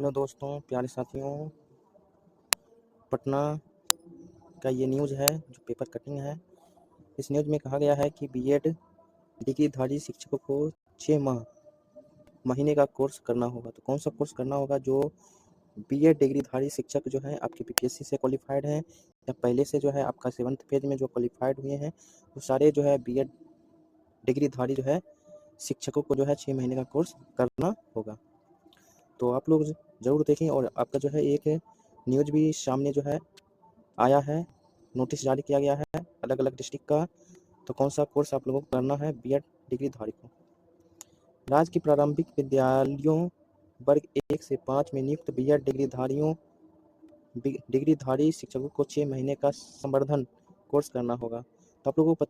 Hello दोस्तों, प्यारे साथियों। पटना का ये न्यूज़ है जो पेपर कटिंग है। इस न्यूज़ में कहा गया है कि बीएड डिग्रीधारी शिक्षकों को 6 महीने का कोर्स करना होगा। तो कौन सा कोर्स करना होगा? जो बीएड डिग्रीधारी शिक्षक जो है आपके बीपीएससी से क्वालिफाइड हैं या पहले से जो है आपका 7th फेज में जो क्वालिफाइड हुए हैं, वो सारे जो है बीएड डिग्रीधारी जो है शिक्षकों को जो है 6 महीने का कोर्स करना होगा। तो आप लोग ज़रूर देखें। और आपका जो है एक न्यूज़ भी सामने जो है आया है, नोटिस जारी किया गया है अलग अलग डिस्ट्रिक्ट का। तो कौन सा कोर्स आप लोगों को करना है बीएड डिग्रीधारी को? राज्य की प्रारंभिक विद्यालयों वर्ग 1 से 5 में नियुक्त बीएड डिग्रीधारी शिक्षकों को 6 महीने का संवर्धन कोर्स करना होगा। तो आप लोगों को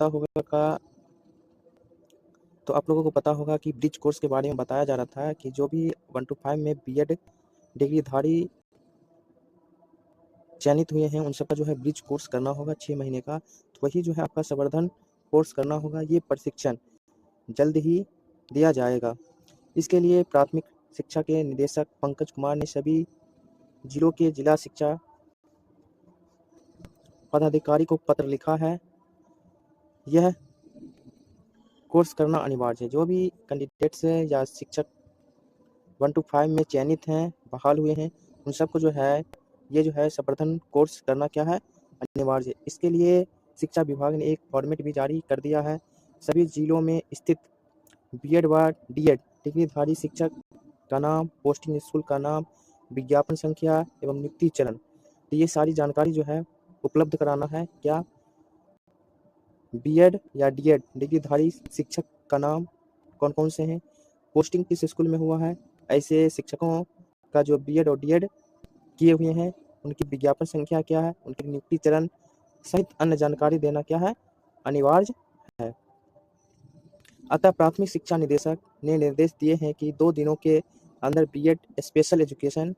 पता होगा कि ब्रिज कोर्स के बारे में बताया जा रहा था कि जो भी 1 to 5 में बीएड डिग्रीधारी चयनित हुए हैं उन सबका जो है ब्रिज कोर्स करना होगा 6 महीने का। तो वही जो है आपका संवर्धन कोर्स करना होगा। ये प्रशिक्षण जल्द ही दिया जाएगा। इसके लिए प्राथमिक शिक्षा के निदेशक पंकज कुमार ने सभी जिलों के जिला शिक्षा पदाधिकारी को पत्र लिखा है। यह कोर्स करना अनिवार्य है। जो भी कैंडिडेट्स या शिक्षक 1 to 5 में चयनित हैं, बहाल हुए हैं, उन सबको जो है ये जो है संवर्धन कोर्स करना क्या है? अनिवार्य है। इसके लिए शिक्षा विभाग ने एक फॉर्मेट भी जारी कर दिया है। सभी जिलों में स्थित बीएड व डीएड डिग्रीधारी शिक्षक का नाम, पोस्टिंग स्कूल का नाम, विज्ञापन संख्या एवं नियुक्ति चरण, तो ये सारी जानकारी जो है उपलब्ध कराना है। क्या? बीएड या डीएड डिग्रीधारी शिक्षक का नाम कौन कौन से हैं, पोस्टिंग किस स्कूल में हुआ है, ऐसे शिक्षकों का जो बीएड और डीएड किए हुए हैं उनकी विज्ञापन संख्या क्या है, उनके नियुक्ति चरण सहित अन्य जानकारी देना क्या है? अनिवार्य है। अतः प्राथमिक शिक्षा निदेशक ने निर्देश दिए हैं कि 2 दिनों के अंदर B Ed special education,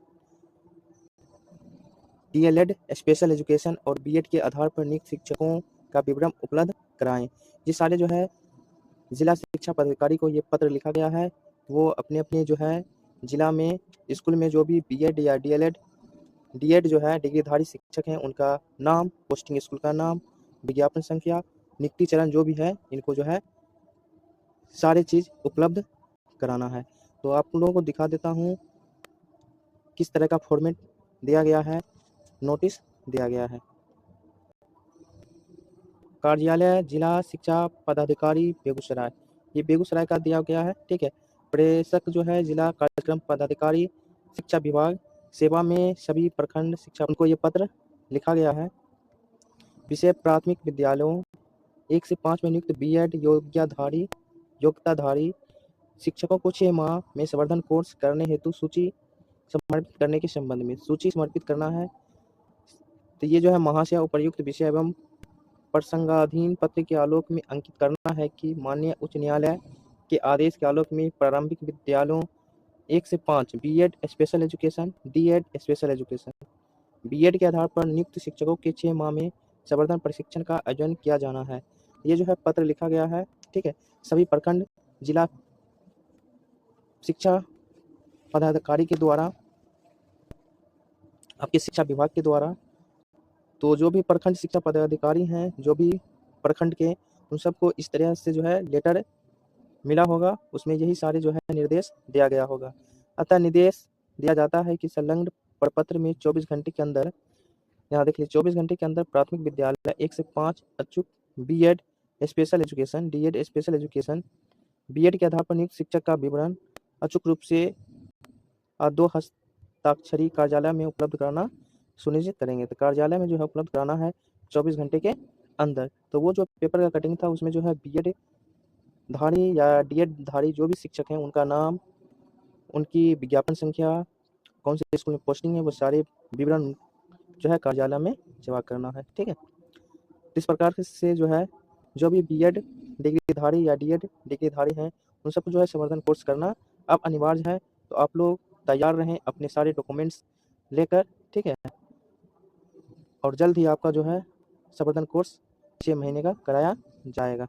D El Ed special education और बीएड के आधार पर नियुक्त शिक्षकों का विवरण उपलब्ध कराएं। ये सारे जो है जिला शिक्षा पदाधिकारी को ये पत्र लिखा गया है। वो अपने अपने जो है जिला में स्कूल में जो भी बीएड या डीएड जो है डिग्रीधारी शिक्षक हैं उनका नाम, पोस्टिंग स्कूल का नाम, विज्ञापन संख्या, नियुक्ति चरण जो भी है, इनको जो है सारे चीज़ उपलब्ध कराना है। तो आप लोगों को दिखा देता हूँ किस तरह का फॉर्मेट दिया गया है, नोटिस दिया गया है। कार्यालय जिला शिक्षा पदाधिकारी बेगूसराय, ये बेगूसराय का दिया गया है। ठीक है। प्रेषक जो है जिला कार्यक्रम पदाधिकारी शिक्षा विभाग सेवा में सभी प्रखंड शिक्षा, उनको ये पत्र लिखा गया है। विषय प्राथमिक विद्यालयों 1 से 5 में नियुक्त बीएड योग्यताधारी शिक्षकों को 6 माह में संवर्धन कोर्स करने हेतु सूची समर्पित करने के संबंध में सूची समर्पित करना है। तो ये जो है महाशय उपर्युक्त विषय एवं प्रसंगाधीन पत्र के आलोक में अंकित करना है कि माननीय उच्च न्यायालय के आदेश के आलोक में प्रारंभिक विद्यालयों 1 से 5 B Ed special education, D Ed special education, B Ed के आधार पर नियुक्त शिक्षकों के 6 माह में संवर्धन प्रशिक्षण का आयोजन किया जाना है। ये जो है पत्र लिखा गया है। ठीक है। सभी प्रखंड जिला शिक्षा पदाधिकारी के द्वारा, आपके शिक्षा विभाग के द्वारा। तो जो भी प्रखंड शिक्षा पदाधिकारी हैं, जो भी प्रखंड के, उन सबको इस तरह से जो है लेटर मिला होगा, उसमें यही सारे जो है निर्देश दिया गया होगा। अतः निर्देश दिया जाता है कि संलग्न प्रपत्र में 24 घंटे के अंदर, यहाँ देख लीजिए, 24 घंटे के अंदर प्राथमिक विद्यालय 1 से 5 अचूक B Ed special education, D Ed special education, B Ed के आधार पर नियुक्त शिक्षक का विवरण अचूक रूप से 2 हस्ताक्षरी कार्यालय में उपलब्ध कराना सुनिश्चित करेंगे। तो कार्यालय में जो है उपलब्ध कराना है 24 घंटे के अंदर। तो वो जो पेपर का कटिंग था उसमें जो है बीएड धारी या डीएड धारी जो भी शिक्षक हैं उनका नाम, उनकी विज्ञापन संख्या, कौन से स्कूल में पोस्टिंग है, वो सारे विवरण जो है कार्यालय में जमा करना है। ठीक है। इस प्रकार से जो है जो भी बीएड डिग्रीधारी या डीएड डिग्रीधारी हैं उन सबको जो है संवर्धन कोर्स करना अब अनिवार्य है। तो आप लोग तैयार रहें अपने सारे डॉक्यूमेंट्स लेकर। ठीक है। और जल्द ही आपका जो है संवर्धन कोर्स 6 महीने का कराया जाएगा।